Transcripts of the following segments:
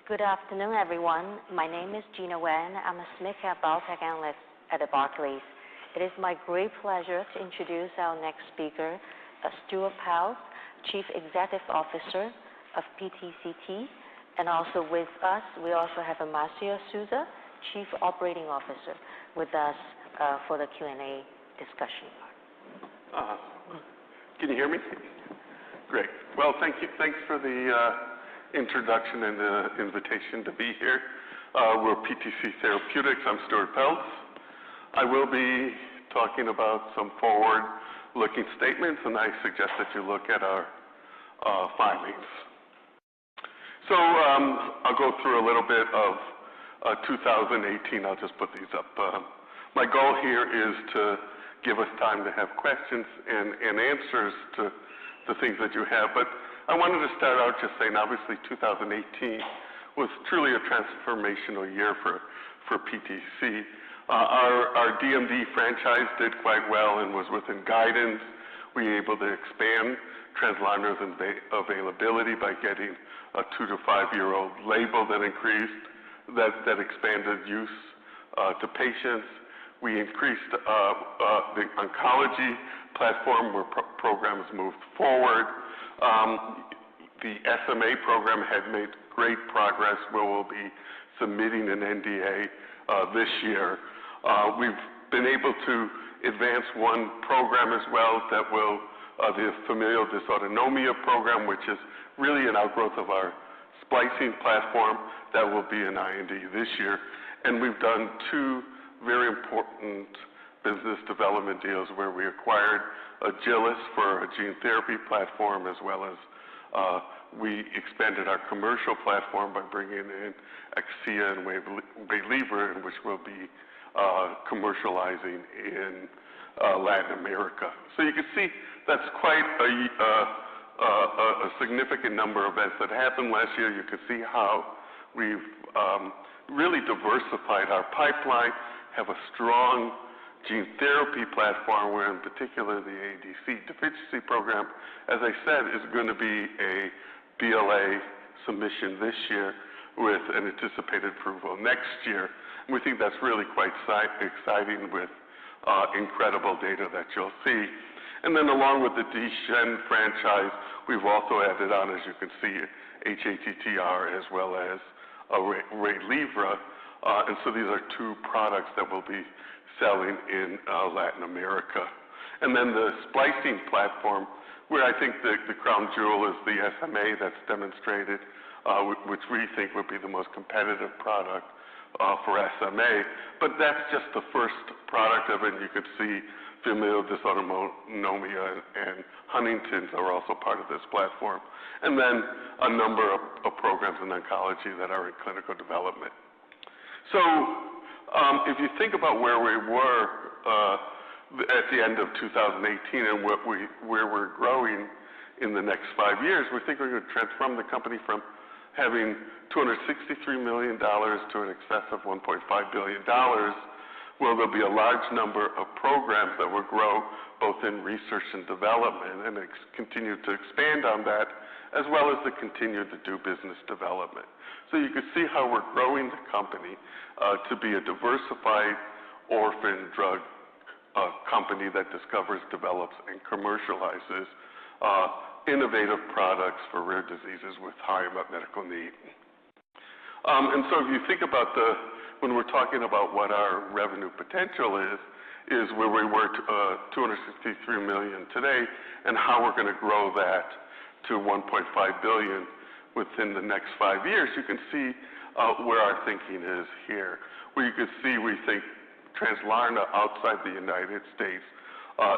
Good afternoon, everyone. My name is Gina Wen. I'm a SMID-cap biotech analyst at Barclays. It is my great pleasure to introduce our next speaker, Stuart Peltz, Chief Executive Officer of PTC. And also with us, we also have Marcio Souza, Chief Operating Officer, with us for the Q&A discussion. Can you hear me? Great. Well, thank you. Thanks for the introduction and the invitation to be here. We're PTC Therapeutics. I'm Stuart Peltz. I will be talking about some forward-looking statements, and I suggest that you look at our filings. So I'll go through a little bit of 2018. I'll just put these up. My goal here is to give us time to have questions and answers to the things that you have. But I wanted to start out just saying, obviously, 2018 was truly a transformational year for PTC. Our DMD franchise did quite well and was within guidance. We were able to expand Translarna's availability by getting a 2 to 5-year-old label that expanded use to patients. We increased the oncology platform where programs moved forward. The SMA program had made great progress where we'll be submitting an NDA this year. We've been able to advance one program as well that will, the familial dysautonomia program, which is really an outgrowth of our splicing platform that will be an IND this year. And we've done two very important business development deals where we acquired Agilis for a gene therapy platform, as well as we expanded our commercial platform by bringing in Akcea and Waylivra, which we'll be commercializing in Latin America. So you can see that's quite a significant number of events that happened last year. You can see how we've really diversified our pipeline, have a strong gene therapy platform where, in particular, the AADC deficiency program, as I said, is going to be a BLA submission this year with an anticipated approval next year. And we think that's really quite exciting with incredible data that you'll see. And then along with the Duchenne franchise, we've also added on, as you can see, hATTR as well as Waylivra. And so these are two products that will be selling in Latin America. And then the splicing platform, where I think the crown jewel is the SMA that's demonstrated, which we think would be the most competitive product for SMA. But that's just the first product of it. You could see familial dysautonomia and Huntington's are also part of this platform. And then a number of programs in oncology that are in clinical development. So if you think about where we were at the end of 2018 and where we're growing in the next 5 years, we think we're going to transform the company from having $263 million to an excess of $1.5 billion. Well, there'll be a large number of programs that will grow both in research and development and continue to expand on that, as well as to continue to do business development. So you can see how we're growing the company to be a diversified orphan drug company that discovers, develops, and commercializes innovative products for rare diseases with high medical need. And so if you think about when we're talking about what our revenue potential is where we were $263 million today, and how we're going to grow that to $1.5 billion within the next 5 years, you can see where our thinking is here. Where you can see we think Translarna outside the United States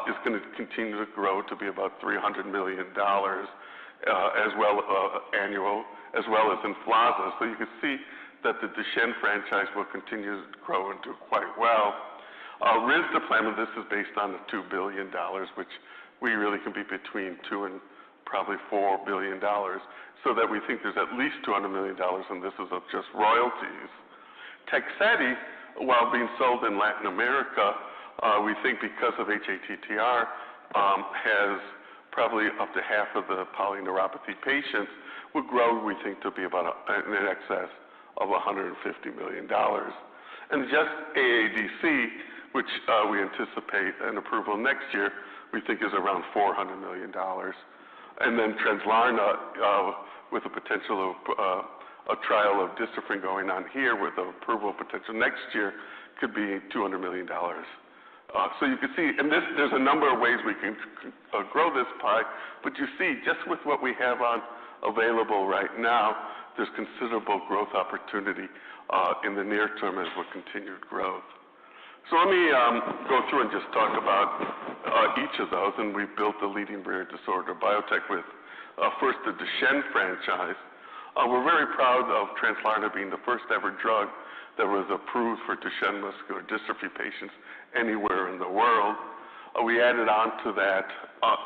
is going to continue to grow to be about $300 million as well annual, as well as Emflaza. So you can see that the Duchenne franchise will continue to grow and do quite well. Risdiplam, this is based on the $2 billion, which we really can be between $2 and probably $4 billion, so that we think there's at least $200 million, and this is of just royalties. Tegsedi, while being sold in Latin America, we think because of hATTR, has probably up to half of the polyneuropathy patients, will grow, we think, to be about in excess of $150 million. And just AADC, which we anticipate an approval next year, we think is around $400 million. And then Translarna, with the potential of a trial of dystrophin going on here with the approval potential next year, could be $200 million. So you can see, and there's a number of ways we can grow this pie, but you see, just with what we have available right now, there's considerable growth opportunity in the near term as with continued growth. So let me go through and just talk about each of those, and we've built the leading rare disorder biotech with first the Duchenne franchise. We're very proud of Translarna being the first ever drug that was approved for Duchenne muscular dystrophy patients anywhere in the world. We added on to that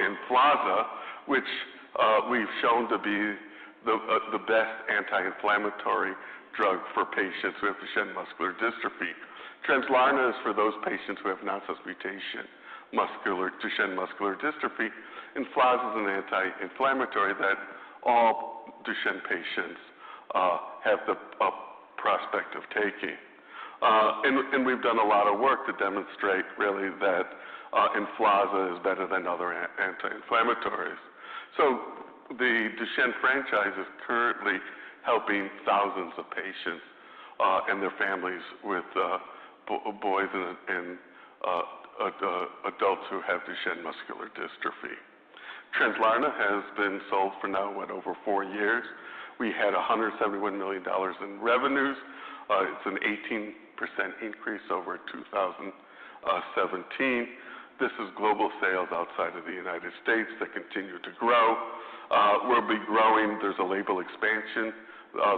Emflaza, which we've shown to be the best anti-inflammatory drug for patients who have Duchenne muscular dystrophy. Translarna is for those patients who have nonsense mutation Duchenne muscular dystrophy. Emflaza is an anti-inflammatory that all Duchenne patients have the prospect of taking. And we've done a lot of work to demonstrate really that Emflaza is better than other anti-inflammatories. So the Duchenne franchise is currently helping thousands of patients and their families with boys and adults who have Duchenne muscular dystrophy. Translarna has been sold for now, over 4 years. We had $171 million in revenues. It's an 18% increase over 2017. This is global sales outside of the United States that continue to grow. We'll be growing. There's a label expansion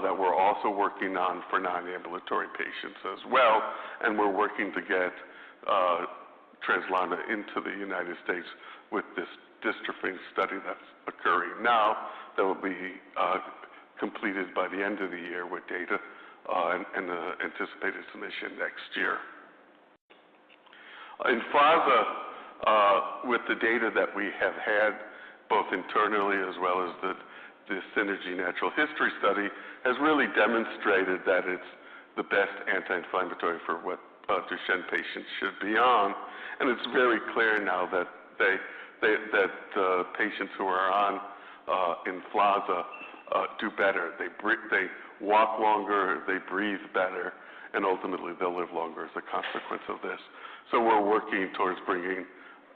that we're also working on for non-ambulatory patients as well, and we're working to get Translarna into the United States with this dystrophin study that's occurring now that will be completed by the end of the year with data and the anticipated submission next year. Emflaza, with the data that we have had both internally as well as the Synergy Natural History Study, has really demonstrated that it's the best anti-inflammatory for what Duchenne patients should be on. And it's very clear now that patients who are on Emflaza do better. They walk longer, they breathe better, and ultimately they'll live longer as a consequence of this. So we're working towards bringing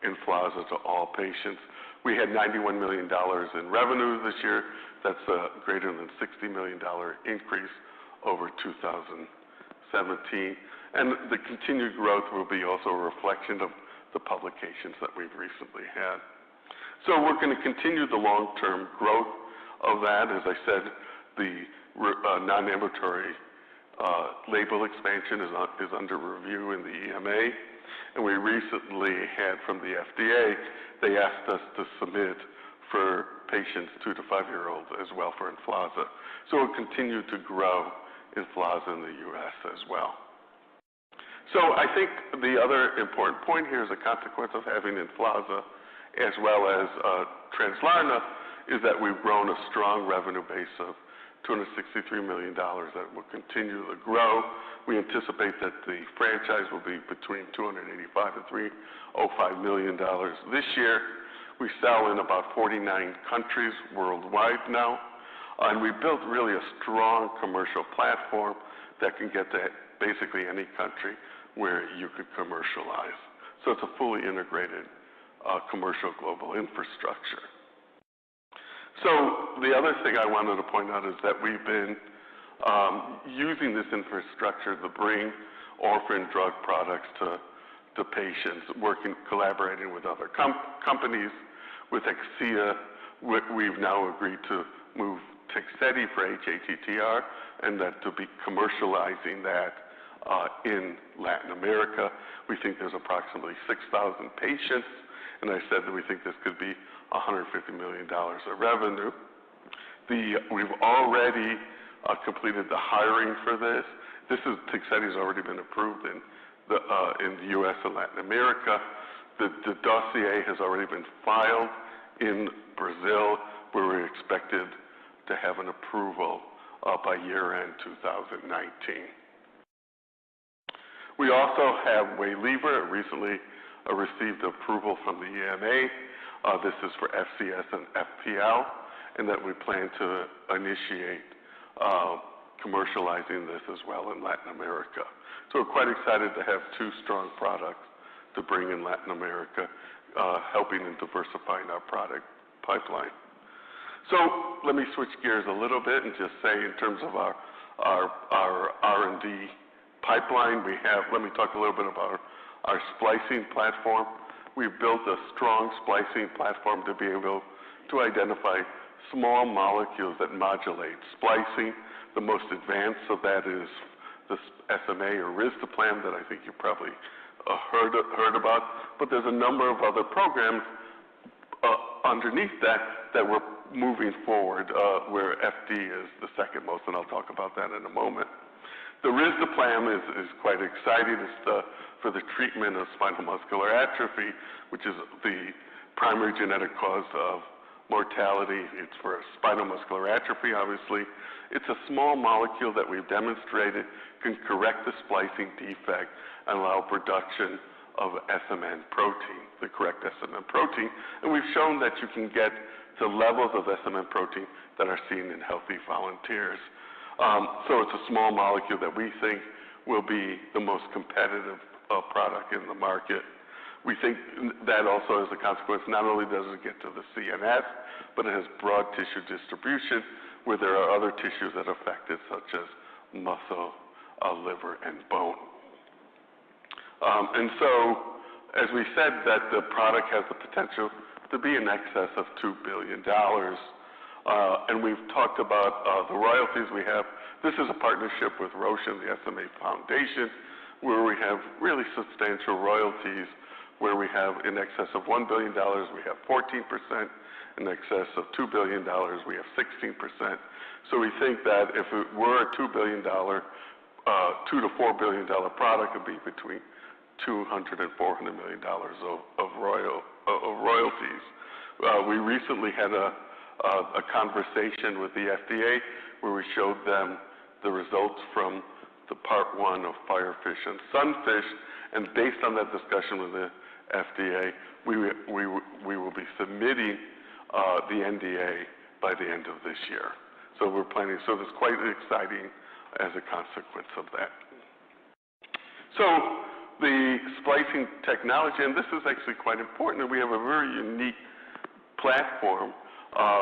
Emflaza to all patients. We had $91 million in revenue this year. That's a greater than $60 million increase over 2017. And the continued growth will be also a reflection of the publications that we've recently had. So we're going to continue the long-term growth of that. As I said, the non-ambulatory label expansion is under review in the EMA. And we recently had from the FDA, they asked us to submit for patients 2 to 5-year-olds as well for Emflaza. So we'll continue to grow Emflaza in the U.S. as well. So I think the other important point here as a consequence of having Emflaza as well as Translarna is that we've grown a strong revenue base of $263 million that will continue to grow. We anticipate that the franchise will be between $285 and $305 million this year. We sell in about 49 countries worldwide now, and we built really a strong commercial platform that can get to basically any country where you could commercialize. So it's a fully integrated commercial global infrastructure. So the other thing I wanted to point out is that we've been using this infrastructure to bring orphan drug products to patients, collaborating with other companies. With Akcea, we've now agreed to move Tegsedi for hATTR and that to be commercializing that in Latin America. We think there's approximately 6,000 patients, and I said that we think this could be $150 million of revenue. We've already completed the hiring for this. Tegsedi has already been approved in the U.S. and Latin America. The dossier has already been filed in Brazil, where we're expected to have an approval by year-end 2019. We also have WAYLIVRA. It recently received approval from the EMA. This is for FCS and FPL, and that we plan to initiate commercializing this as well in Latin America. So we're quite excited to have two strong products to bring in Latin America, helping and diversifying our product pipeline. So let me switch gears a little bit and just say, in terms of our R&D pipeline, let me talk a little bit about our splicing platform. We've built a strong splicing platform to be able to identify small molecules that modulate splicing. The most advanced of that is the SMA or risdiplam that I think you probably heard about, but there's a number of other programs underneath that we're moving forward, where FD is the second most, and I'll talk about that in a moment. The risdiplam is quite exciting. It's for the treatment of spinal muscular atrophy, which is the primary genetic cause of mortality. It's for spinal muscular atrophy, obviously. It's a small molecule that we've demonstrated can correct the splicing defect and allow production of SMN protein, the correct SMN protein. And we've shown that you can get to levels of SMN protein that are seen in healthy volunteers. So it's a small molecule that we think will be the most competitive product in the market. We think that also as a consequence, not only does it get to the CNS, but it has broad tissue distribution where there are other tissues that are affected, such as muscle, liver, and bone. And so, as we said, that the product has the potential to be in excess of $2 billion. And we've talked about the royalties we have. This is a partnership with Roche and the SMA Foundation, where we have really substantial royalties, where we have in excess of $1 billion, we have 14%. In excess of $2 billion, we have 16%. So we think that if it were a $2 to $4 billion product, it would be between $200 and $400 million of royalties. We recently had a conversation with the FDA where we showed them the results from the part 1 of Firefish and Sunfish, and based on that discussion with the FDA, we will be submitting the NDA by the end of this year. So we're planning, so it's quite exciting as a consequence of that. So the splicing technology, and this is actually quite important, we have a very unique platform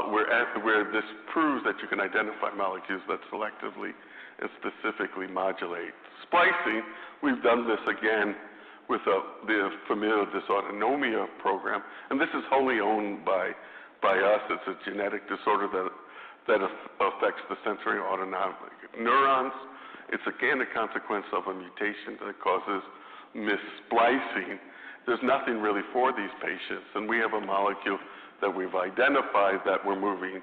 where this proves that you can identify molecules that selectively and specifically modulate splicing. We've done this again with the familial dysautonomia program, and this is wholly owned by us. It's a genetic disorder that affects the sensory autonomic neurons. It's again a consequence of a mutation that causes missplicing. There's nothing really for these patients, and we have a molecule that we've identified that we're moving,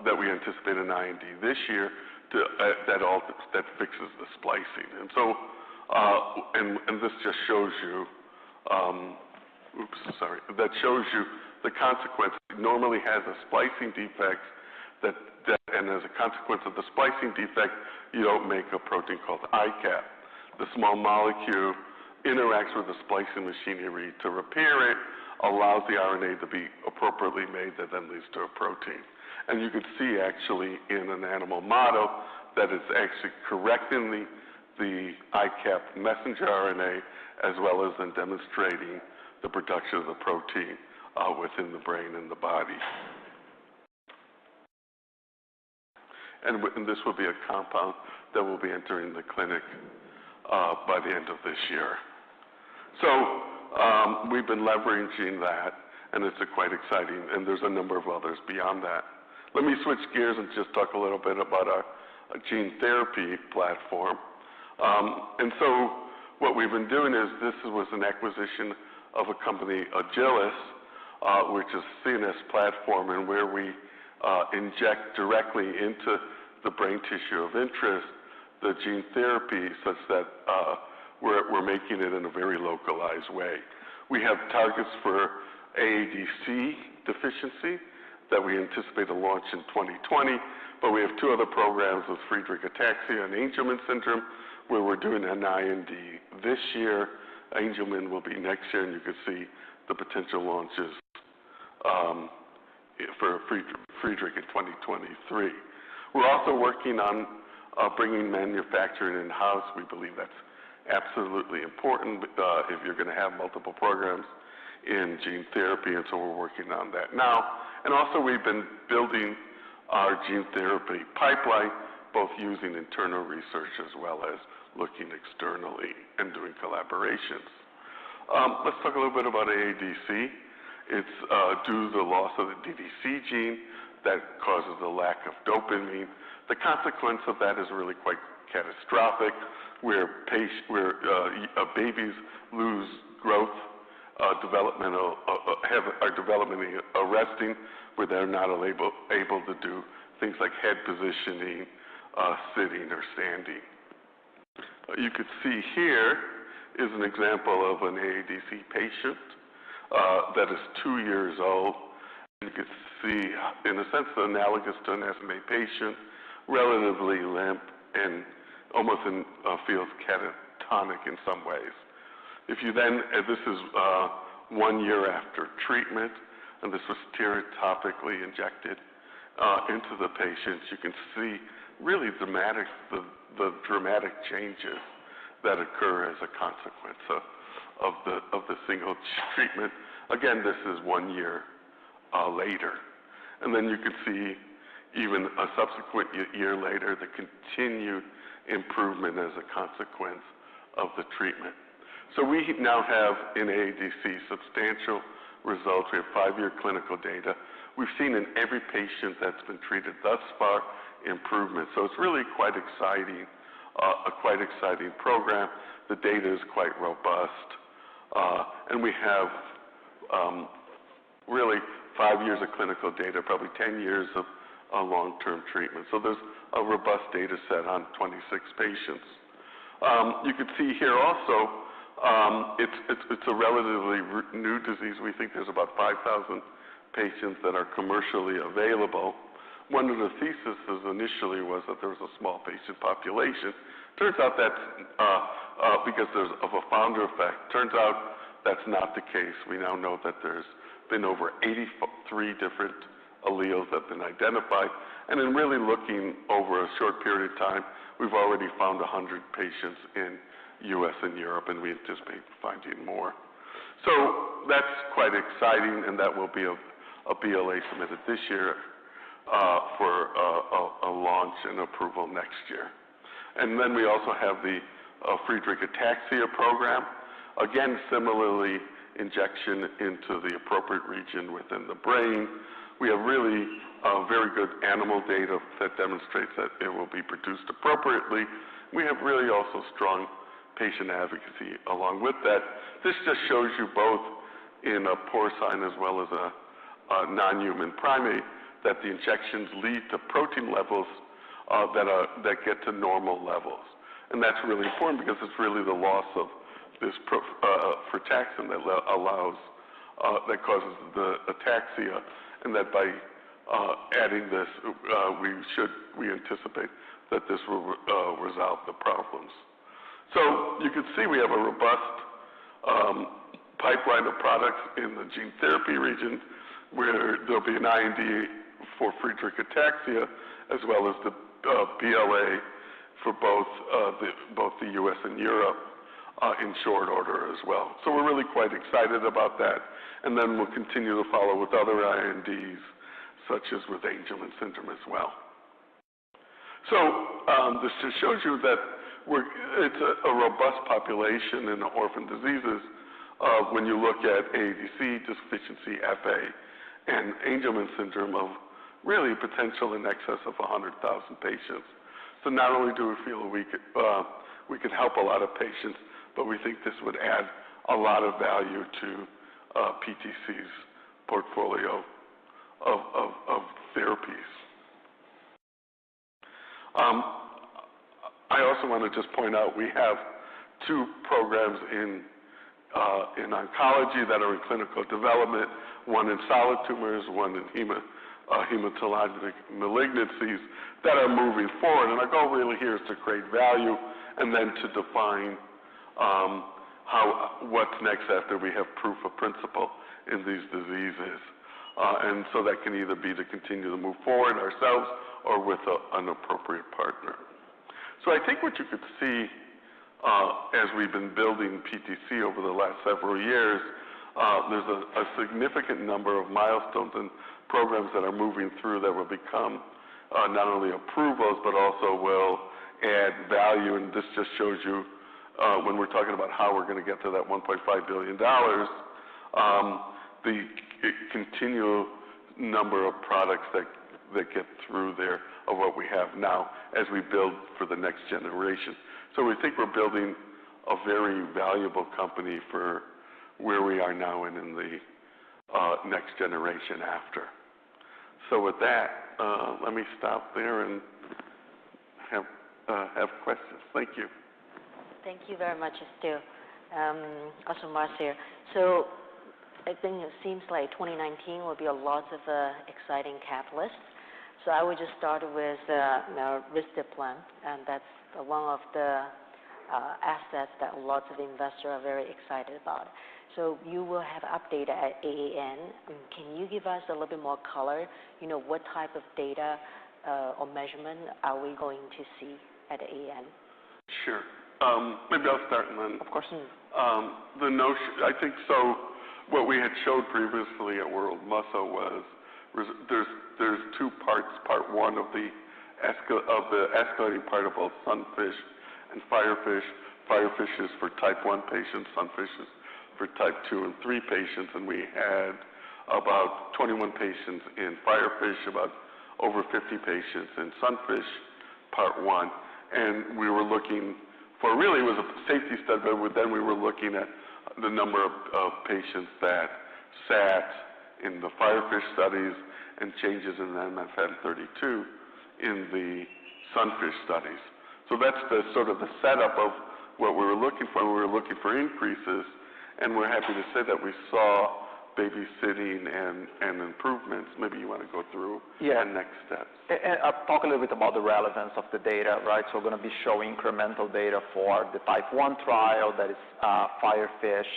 that we anticipate an IND this year that fixes the splicing. And so, and this just shows you, that shows you the consequence. It normally has a splicing defect and as a consequence of the splicing defect, you don't make a protein called ICAP. The small molecule interacts with the splicing machinery to repair it, allows the RNA to be appropriately made that then leads to a protein. And you can see actually in an animal model that it's actually correcting the ICAP messenger RNA as well as in demonstrating the production of the protein within the brain and the body. And this will be a compound that will be entering the clinic by the end of this year. So we've been leveraging that, and it's quite exciting, and there's a number of others beyond that. Let me switch gears and just talk a little bit about our gene therapy platform. And so what we've been doing is this was an acquisition of a company, Agilis, which is a CNS platform, and where we inject directly into the brain tissue of interest the gene therapy such that we're making it in a very localized way. We have targets for AADC deficiency that we anticipate a launch in 2020, but we have two other programs with Friedreich ataxia and Angelman syndrome, where we're doing an IND this year. Angelman will be next year, and you can see the potential launches for Friedreich in 2023. We're also working on bringing manufacturing in-house. We believe that's absolutely important if you're going to have multiple programs in gene therapy, and so we're working on that now. And also we've been building our gene therapy pipeline, both using internal research as well as looking externally and doing collaborations. Let's talk a little bit about AADC. It's due to the loss of the DDC gene that causes a lack of dopamine. The consequence of that is really quite catastrophic, where babies lose growth, are developmentally arresting, where they're not able to do things like head positioning, sitting or standing. You could see here is an example of an AADC patient that is 2 years old. You can see, in a sense, analogous to an SMA patient, relatively limp and almost feels catatonic in some ways. If you then, this is 1 year after treatment, and this was stereotopically injected into the patients, you can see really the dramatic changes that occur as a consequence of the single treatment. Again, this is 1 year later. And then you can see even a subsequent year later, the continued improvement as a consequence of the treatment. So we now have in AADC substantial results. We have 5-year clinical data. We've seen in every patient that's been treated thus far improvement. So it's really quite exciting, a quite exciting program. The data is quite robust. And we have really 5 years of clinical data, probably 10 years of long-term treatment. So there's a robust data set on 26 patients. You can see here also, it's a relatively new disease. We think there's about 5,000 patients that are commercially available. One of the theses initially was that there was a small patient population. Turns out that's because of a founder effect. Turns out that's not the case. We now know that there's been over 83 different alleles that have been identified. And in really looking over a short period of time, we've already found 100 patients in US and Europe, and we anticipate finding more. So that's quite exciting, and that will be a BLA submitted this year for a launch and approval next year. And then we also have the Friedreich ataxia program. Again, similarly, injection into the appropriate region within the brain. We have really very good animal data that demonstrates that it will be produced appropriately. We have really also strong patient advocacy along with that. This just shows you both in a porcine as well as a non-human primate that the injections lead to protein levels that get to normal levels. And that's really important because it's really the loss of this frataxin that that causes the ataxia, and that by adding this, we anticipate that this will resolve the problems. So you can see we have a robust pipeline of products in the gene therapy region, where there'll be an IND for Friedreich ataxia, as well as the BLA for both the US and Europe in short order as well. So we're really quite excited about that. And then we'll continue to follow with other INDs, such as with Angelman syndrome as well. So this just shows you that it's a robust population in orphan diseases. When you look at AADC, deficiency, FA, and Angelman syndrome, of really potential in excess of 100,000 patients. So not only do we feel we could help a lot of patients, but we think this would add a lot of value to PTC's portfolio of therapies. I also want to just point out we have 2 programs in oncology that are in clinical development. one in solid tumors, one in hematologic malignancies that are moving forward. And our goal really here is to create value and then to define what's next after we have proof of principle in these diseases. And so that can either be to continue to move forward ourselves or with an appropriate partner. So I think what you could see as we've been building PTC over the last several years, there's a significant number of milestones and programs that are moving through that will become not only approvals, but also will add value. And this just shows you when we're talking about how we're going to get to that $1.5 billion, the continual number of products that get through there of what we have now as we build for the next generation. So we think we're building a very valuable company for where we are now and in the next generation after. So with that, let me stop there and have questions. Thank you. Thank you very much, Stu. Also, Marcia. So I think it seems like 2019 will be a lot of exciting catalysts. So I would just start with risdiplam, and that's one of the assets that lots of investors are very excited about. So you will have update at AAN. Can you give us a little bit more color? You know, what type of data or measurement are we going to see at AAN? Sure. Maybe I'll start and then. Of course. The notion, I think so. What we had showed previously at World Muscle was there's two parts. Part one of the escalating part of both sunfish and firefish. Firefish is for type 1 patients. Sunfish is for type 2 and 3 patients. And we had about 21 patients in firefish, about over 50 patients in sunfish, part one. And we were looking for, really it was a safety study, but then we were looking at the number of patients that sat in the firefish studies and changes in MFM32 in the sunfish studies. So that's the sort of the setup of what we were looking for. We were looking for increases, and we're happy to say that we saw babysitting and improvements. Maybe you want to go through the next steps. And I'll talk a little bit about the relevance of the data, right? So we're going to be showing incremental data for the type 1 trial, that is firefish.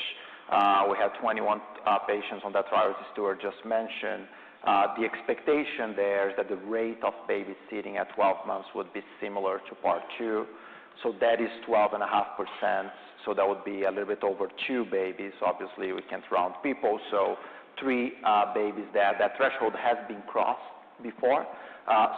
We had 21 patients on that trial, as Stuart just mentioned. The expectation there is that the rate of babysitting at 12 months would be similar to part 2. So that is 12.5%. So that would be a little bit over 2 babies. Obviously, we can't round people. So 3 babies there. That threshold has been crossed before.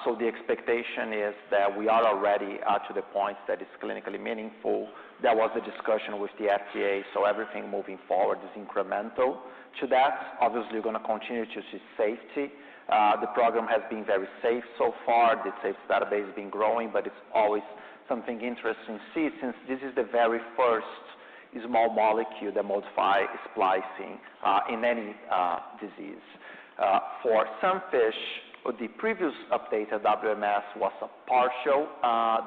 So the expectation is that we are already to the point that is clinically meaningful. That was the discussion with the FDA. So everything moving forward is incremental to that. Obviously, we're going to continue to see safety. The program has been very safe so far. The safety database has been growing, but it's always something interesting to see, since this is the very first small molecule that modifies splicing in any disease. For sunfish, the previous updated WMS was a partial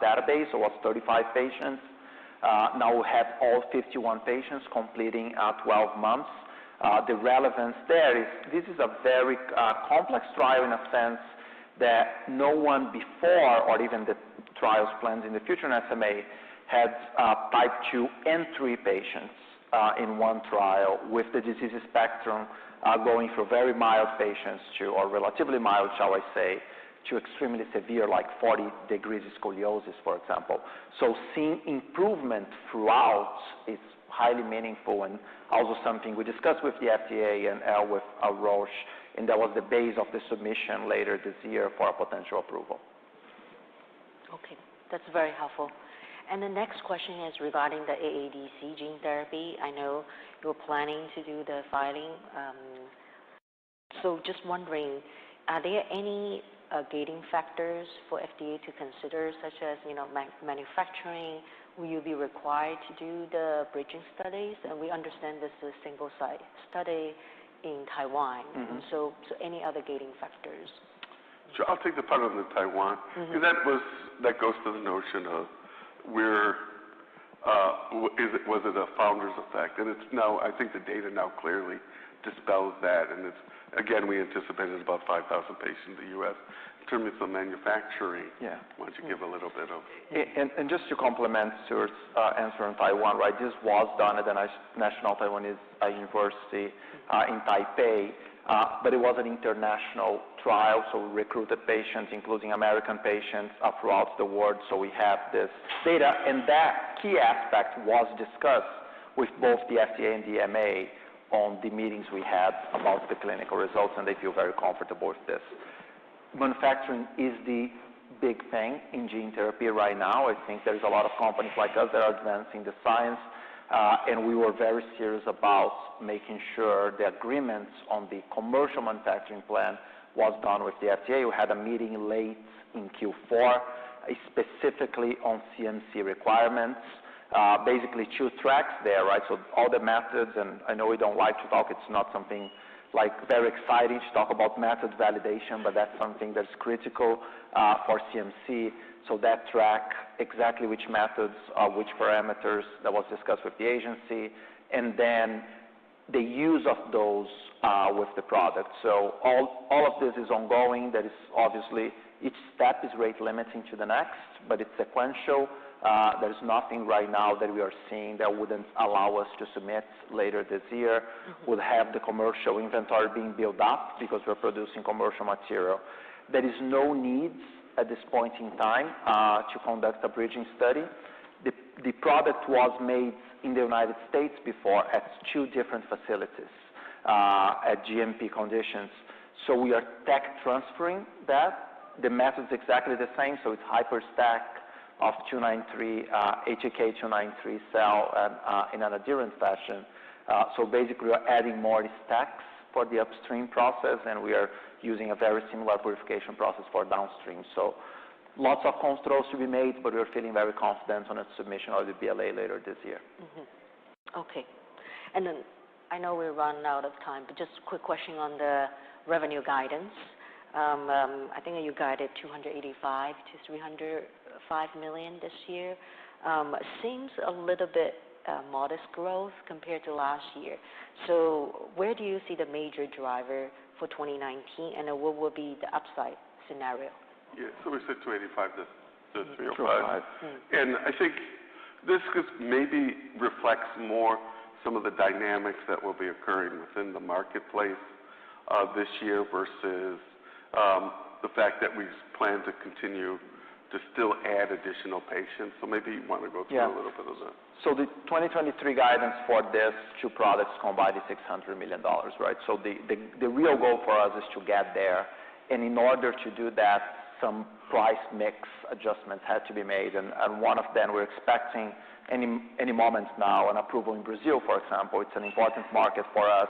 database, so it was 35 patients. Now we have all 51 patients completing 12 months. The relevance there is this is a very complex trial in a sense that no one before, or even the trials planned in the future in SMA, had type 2 and 3 patients in one trial, with the disease spectrum going from very mild patients to, or relatively mild, shall I say, to extremely severe, like 40 degrees scoliosis, for example. So seeing improvement throughout is highly meaningful, and also something we discussed with the FDA and with Roche, and that was the base of the submission later this year for a potential approval. Okay, that's very helpful. And the next question is regarding the AADC gene therapy. I know you're planning to do the filing. So just wondering, are there any gating factors for FDA to consider, such as manufacturing? Will you be required to do the bridging studies? And we understand this is a single-site study in Taiwan. Mm-hmm. So any other gating factors? Sure, I'll take the part on the Taiwan. Mm-hmm. That goes to the notion of was it a founder's effect? And it's now, I think the data now clearly dispels that. And it's, again, we anticipated about 5,000 patients in the U.S. In terms of manufacturing, Yeah. why don't you give a little bit of... And just to complement Stuart's answer on Taiwan, right? This was done at the National Taiwanese University in Taipei, but it was an international trial, so we recruited patients, including American patients, throughout the world. So we have this data, and that key aspect was discussed with both the FDA and the EMA on the meetings we had about the clinical results, and they feel very comfortable with this. Manufacturing is the big thing in gene therapy right now. I think there's a lot of companies like us that are advancing the science, and we were very serious about making sure the agreements on the commercial manufacturing plan was done with the FDA. We had a meeting late in Q4, specifically on CMC requirements. Basically 2 tracks there, right? So all the methods, and I know we don't like to talk, it's not something like very exciting to talk about method validation, but that's something that's critical for CMC. So that track, exactly which methods, which parameters, that was discussed with the agency, and then the use of those with the product. So all of this is ongoing. That is obviously, each step is rate limiting to the next, but it's sequential. There's nothing right now that we are seeing that wouldn't allow us to submit later this year. We'll have the commercial inventory being built up because we're producing commercial material. There is no needs at this point in time to conduct a bridging study. The product was made in the United States before at 2 different facilities at GMP conditions. So we are tech transferring that. The method's exactly the same, so it's HYPERStack of 293, HEK 293 cell in an adherent fashion. So basically, we're adding more stacks for the upstream process, and we are using a very similar purification process for downstream. So lots of controls to be made, but we're feeling very confident on its submission of the BLA later this year. Okay. And then I know we're running out of time, but just a quick question on the revenue guidance. I think you guided $285 to $305 million this year. Seems a little bit modest growth compared to last year. So where do you see the major driver for 2019, and what will be the upside scenario? Yeah, so we said 285 to 305. And I think this maybe reflects more some of the dynamics that will be occurring within the marketplace this year versus the fact that we plan to continue to still add additional patients. So maybe you want to go through a little bit of that. So the 2023 guidance for these 2 products combined is $600 million, right? So the real goal for us is to get there. And in order to do that, some price mix adjustments had to be made. And one of them, we're expecting any moment now, an approval in Brazil, for example. It's an important market for us.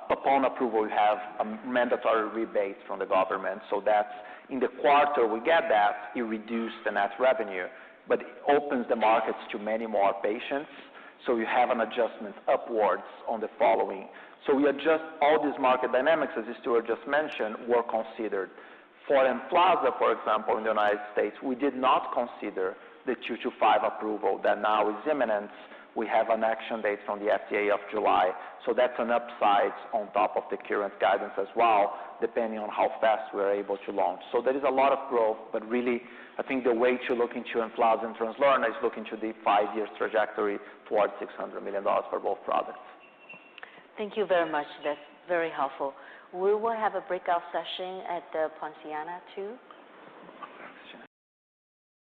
Upon approval, we have a mandatory rebate from the government. So that's in the quarter we get that, it reduced the net revenue, but it opens the markets to many more patients. So you have an adjustment upwards on the following. So we adjust all these market dynamics, as Stuart just mentioned, were considered. For Emflaza, for example, in the United States, we did not consider the 225 approval that now is imminent. We have an action date from the FDA of July. So that's an upside on top of the current guidance as well, depending on how fast we're able to launch. So there is a lot of growth, but really, I think the way to look into Emflaza and Translarna is look into the 5-year trajectory towards $600 million for both products. Thank you very much. That's very helpful. We will have a breakout session at the Ponciana too.